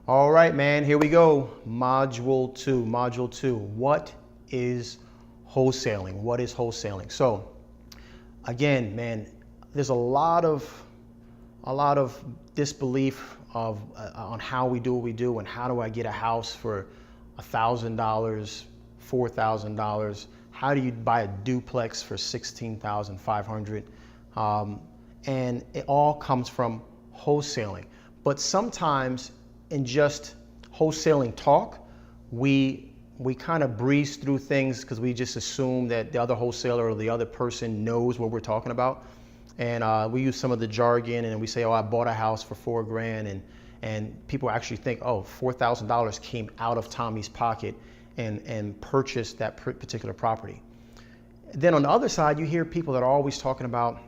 All right, man, here we go. Module two. What is wholesaling? What is wholesaling? So again, man, there's a lot of disbelief on how we do what we do and how do I get a house for $1,000, $4,000. How do you buy a duplex for $16,500? And it all comes from wholesaling. But sometimes in just wholesaling talk, we kind of breeze through things because we just assume that the other wholesaler or the other person knows what we're talking about. And we use some of the jargon and we say, oh, I bought a house for $4,000, and people actually think, oh, $4,000 came out of Tommy's pocket and purchased that particular property. Then on the other side, you hear people that are always talking about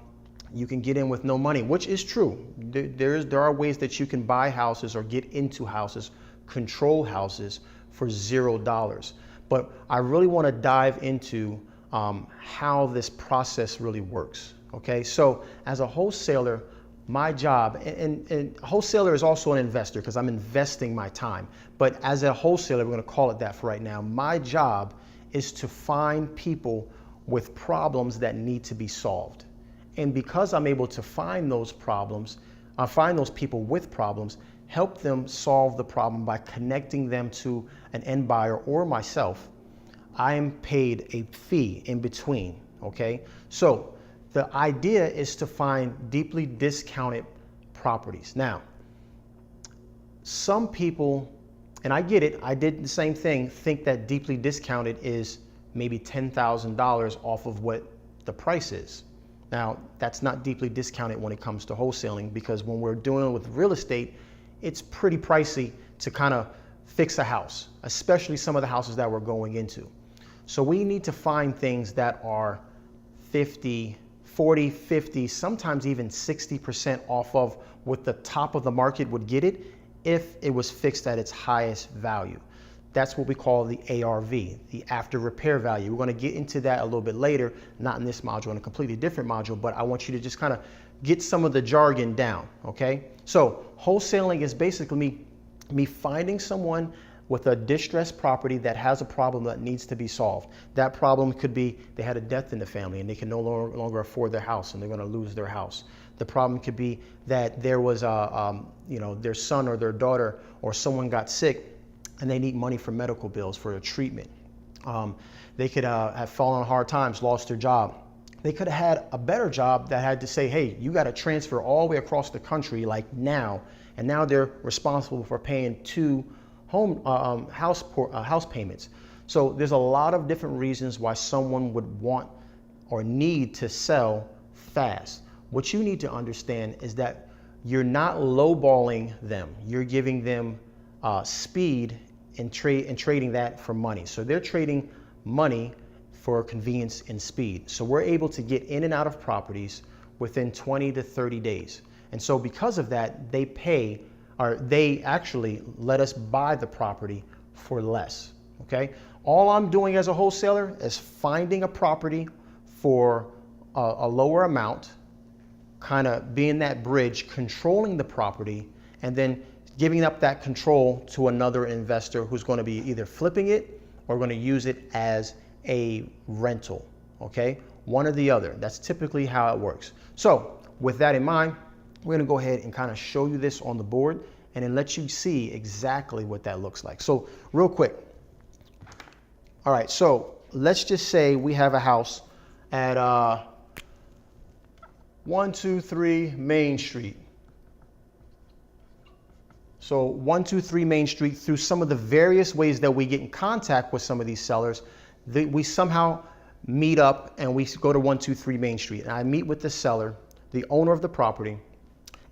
you can get in with no money, which is true. There are ways that you can buy houses or get into houses, control houses for $0. But I really want to dive into how this process really works. Okay, so as a wholesaler, my job, and wholesaler is also an investor because I'm investing my time. But as a wholesaler, we're going to call it that for right now. My job is to find people with problems that need to be solved. And because I'm able to find those problems, find those people with problems, help them solve the problem by connecting them to an end buyer or myself, I am paid a fee in between. Okay, so the idea is to find deeply discounted properties. Now, some people, and I get it, I did the same thing, think that deeply discounted is maybe $10,000 off of what the price is. Now, that's not deeply discounted when it comes to wholesaling, because when we're dealing with real estate, it's pretty pricey to kind of fix a house, especially some of the houses that we're going into. So we need to find things that are 40, 50, sometimes even 60% off of what the top of the market would get it if it was fixed at its highest value. That's what we call the ARV, the after repair value. We're going to get into that a little bit later, not in this module, in a completely different module, but I want you to just kind of get some of the jargon down, okay? So wholesaling is basically me finding someone with a distressed property that has a problem that needs to be solved. That problem could be they had a death in the family and they can no longer afford their house and they're going to lose their house. The problem could be that there was their son or their daughter or someone got sick and they need money for medical bills, for a treatment. They could have fallen on hard times, lost their job. They could have had a better job that had to say, hey, you got to transfer all the way across the country like now, and now they're responsible for paying two house payments. So there's a lot of different reasons why someone would want or need to sell fast. What you need to understand is that you're not lowballing them. You're giving them speed and trading that for money. So they're trading money for convenience and speed. So we're able to get in and out of properties within 20 to 30 days. And so because of that, they actually let us buy the property for less, okay? All I'm doing as a wholesaler is finding a property for a lower amount, kind of being that bridge, controlling the property, and then giving up that control to another investor who's going to be either flipping it or going to use it as a rental, okay? One or the other. That's typically how it works. So with that in mind, we're going to go ahead and kind of show you this on the board and then let you see exactly what that looks like. So real quick. All right, so let's just say we have a house at 123 Main Street. So 123 Main Street, through some of the various ways that we get in contact with some of these sellers, we somehow meet up and we go to 123 Main Street. And I meet with the seller, the owner of the property,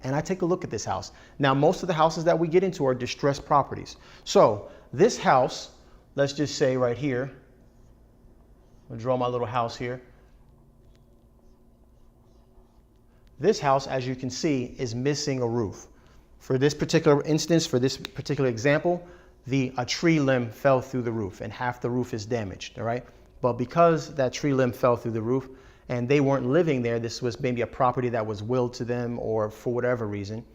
and I take a look at this house. Now, most of the houses that we get into are distressed properties. So this house, let's just say right here, I'll draw my little house here. This house, as you can see, is missing a roof. For this particular instance, for this particular example, a tree limb fell through the roof and half the roof is damaged, all right? But because that tree limb fell through the roof and they weren't living there, this was maybe a property that was willed to them or for whatever reason,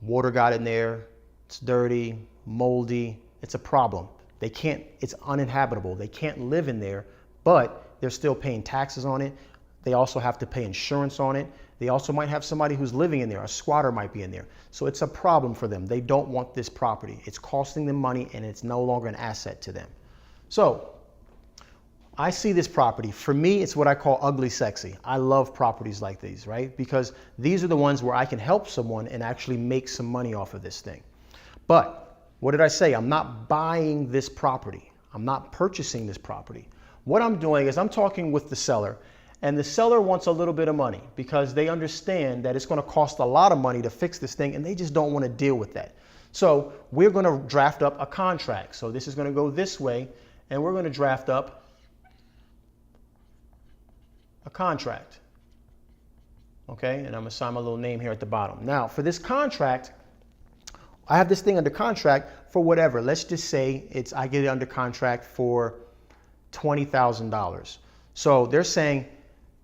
water got in there, it's dirty, moldy. It's a problem. They can't, it's uninhabitable. They can't live in there, but they're still paying taxes on it. They also have to pay insurance on it. They also might have somebody who's living in there. A squatter might be in there. So it's a problem for them. They don't want this property. It's costing them money and it's no longer an asset to them. So I see this property. For me, it's what I call ugly sexy. I love properties like these, right? Because these are the ones where I can help someone and actually make some money off of this thing. But what did I say? I'm not buying this property. I'm not purchasing this property. What I'm doing is I'm talking with the seller, and the seller wants a little bit of money because they understand that it's going to cost a lot of money to fix this thing, and they just don't want to deal with that. So we're going to draft up a contract. So this is going to go this way, and we're going to draft up a contract. Okay, and I'm going to sign my little name here at the bottom. Now, for this contract, I have this thing under contract for whatever. Let's just say I get it under contract for $20,000. So they're saying,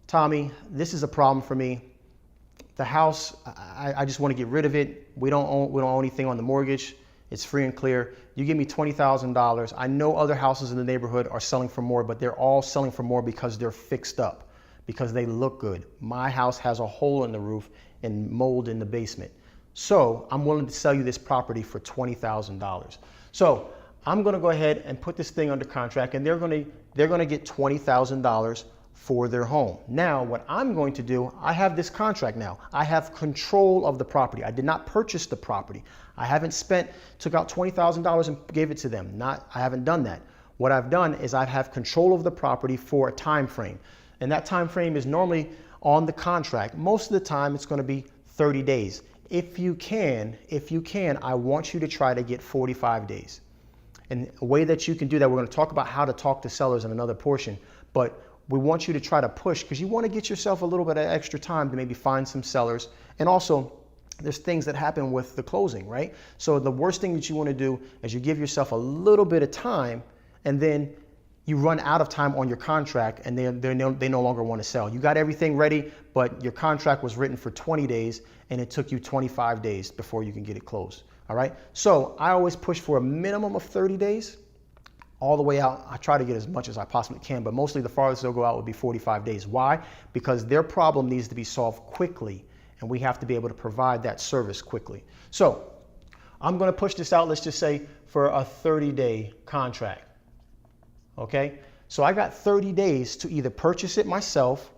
Tommy, this is a problem for me. The house, I just want to get rid of it. We don't own anything on the mortgage. It's free and clear. You give me $20,000. I know other houses in the neighborhood are selling for more, but they're all selling for more because they're fixed up, because they look good. My house has a hole in the roof and mold in the basement. So I'm willing to sell you this property for $20,000. So I'm going to go ahead and put this thing under contract, and they're going to get $20,000 for their home. Now, what I'm going to do, I have this contract now. I have control of the property. I did not purchase the property. I haven't took out $20,000 and gave it to them. I haven't done that. What I've done is I have control of the property for a time frame. And that time frame is normally on the contract. Most of the time, it's going to be 30 days. If you can, I want you to try to get 45 days. And a way that you can do that, we're going to talk about how to talk to sellers in another portion, but we want you to try to push because you want to get yourself a little bit of extra time to maybe find some sellers. And also, there's things that happen with the closing, right? So the worst thing that you want to do is you give yourself a little bit of time, and then you run out of time on your contract, and they no longer want to sell. You got everything ready, but your contract was written for 20 days, and it took you 25 days before you can get it closed. All right? So I always push for a minimum of 30 days. All the way out, I try to get as much as I possibly can, but mostly the farthest they'll go out would be 45 days. Why? Because their problem needs to be solved quickly, and we have to be able to provide that service quickly. So I'm going to push this out, let's just say, for a 30-day contract. Okay? So I got 30 days to either purchase it myself,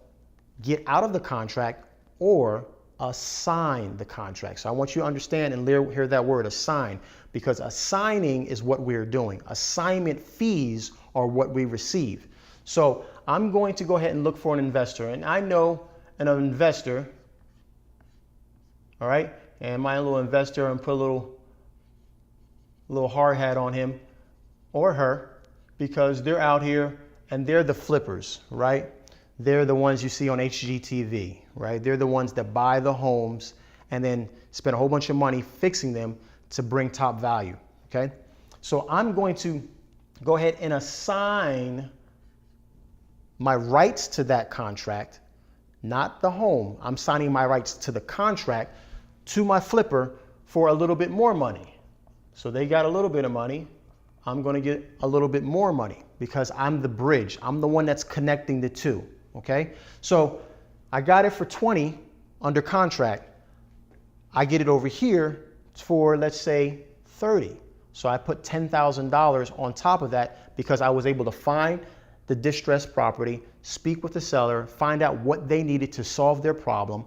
get out of the contract, or assign the contract. So I want you to understand and hear that word, assign, because assigning is what we're doing. Assignment fees are what we receive. So I'm going to go ahead and look for an investor, and I know an investor, all right, and my little investor, and put a little hard hat on him or her, because they're out here and they're the flippers, right? They're the ones you see on HGTV, right? They're the ones that buy the homes and then spend a whole bunch of money fixing them to bring top value, okay? So I'm going to go ahead and assign my rights to that contract, not the home. I'm signing my rights to the contract to my flipper for a little bit more money. So they got a little bit of money. I'm going to get a little bit more money because I'm the bridge. I'm the one that's connecting the two. Okay, so I got it for 20 under contract. I get it over here for, let's say, 30. So I put $10,000 on top of that because I was able to find the distressed property, speak with the seller, find out what they needed to solve their problem.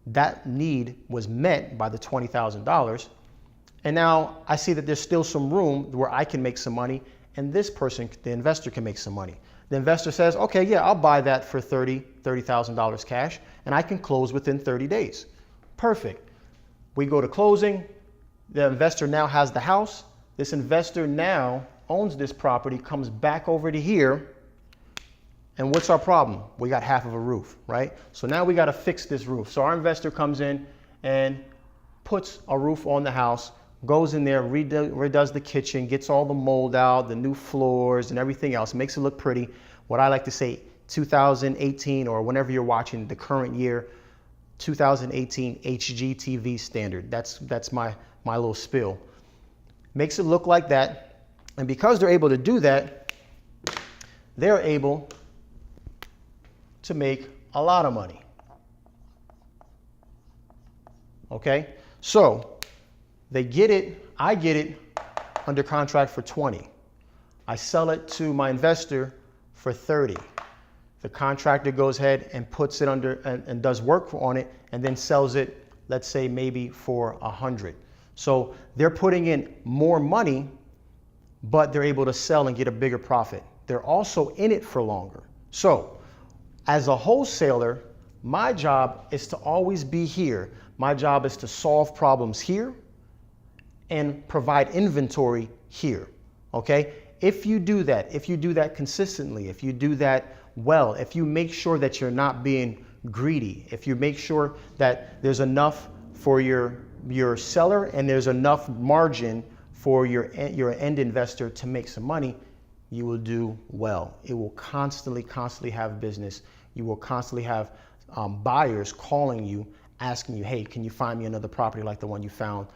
That need was met by the $20,000. And now I see that there's still some room where I can make some money, and this person, the investor, can make some money. The investor says, okay, yeah, I'll buy that for $30,000 cash, and I can close within 30 days. Perfect. We go to closing. The investor now has the house. This investor now owns this property, comes back over to here, and what's our problem? We got half of a roof, right? So now we got to fix this roof. So our investor comes in and puts a roof on the house, goes in there, redoes the kitchen, gets all the mold out, the new floors and everything else, makes it look pretty. What I like to say, 2018, or whenever you're watching the current year, 2018 HGTV standard. That's my little spiel. makes it look like that. And because they're able to do that, they're able to make a lot of money. Okay? So they get it, I get it under contract for 20. I sell it to my investor for 30. The contractor goes ahead and puts it under and does work on it and then sells it, let's say maybe for 100. So they're putting in more money, but they're able to sell and get a bigger profit. They're also in it for longer. So as a wholesaler, my job is to always be here. My job is to solve problems here and provide inventory here, okay? If you do that consistently, if you do that well, if you make sure that you're not being greedy, if you make sure that there's enough for your seller and there's enough margin for your end investor to make some money, you will do well. It will constantly have business. You will constantly have buyers calling you, asking you, hey, can you find me another property like the one you found,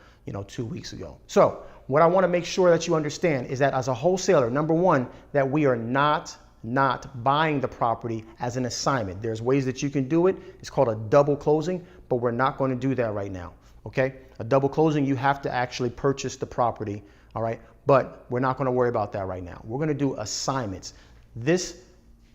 2 weeks ago? So what I want to make sure that you understand is that as a wholesaler, number one, that we are not buying the property as an assignment. There's ways that you can do it. It's called a double closing, but we're not going to do that right now. Okay? A double closing, you have to actually purchase the property. All right? But we're not going to worry about that right now. We're going to do assignments. This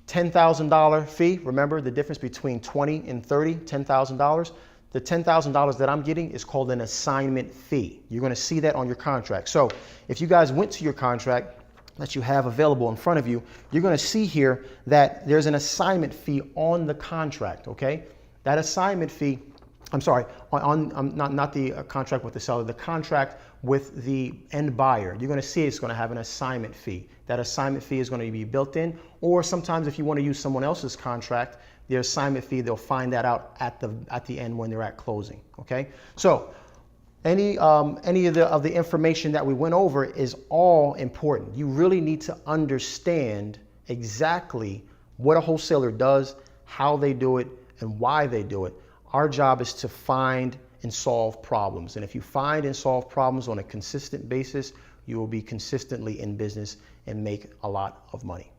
$10,000 fee, remember the difference between 20 and 30, $10,000. The $10,000 that I'm getting is called an assignment fee. You're going to see that on your contract. So if you guys went to your contract that you have available in front of you, you're going to see here that there's an assignment fee on the contract, okay? That assignment fee, I'm sorry, not the contract with the seller, the contract with the end buyer. You're going to see it's going to have an assignment fee. That assignment fee is going to be built in, or sometimes if you want to use someone else's contract, their assignment fee, they'll find that out at the end when they're at closing, okay? So any of the information that we went over is all important. You really need to understand exactly what a wholesaler does, how they do it, and why they do it. Our job is to find and solve problems. And if you find and solve problems on a consistent basis, you will be consistently in business and make a lot of money.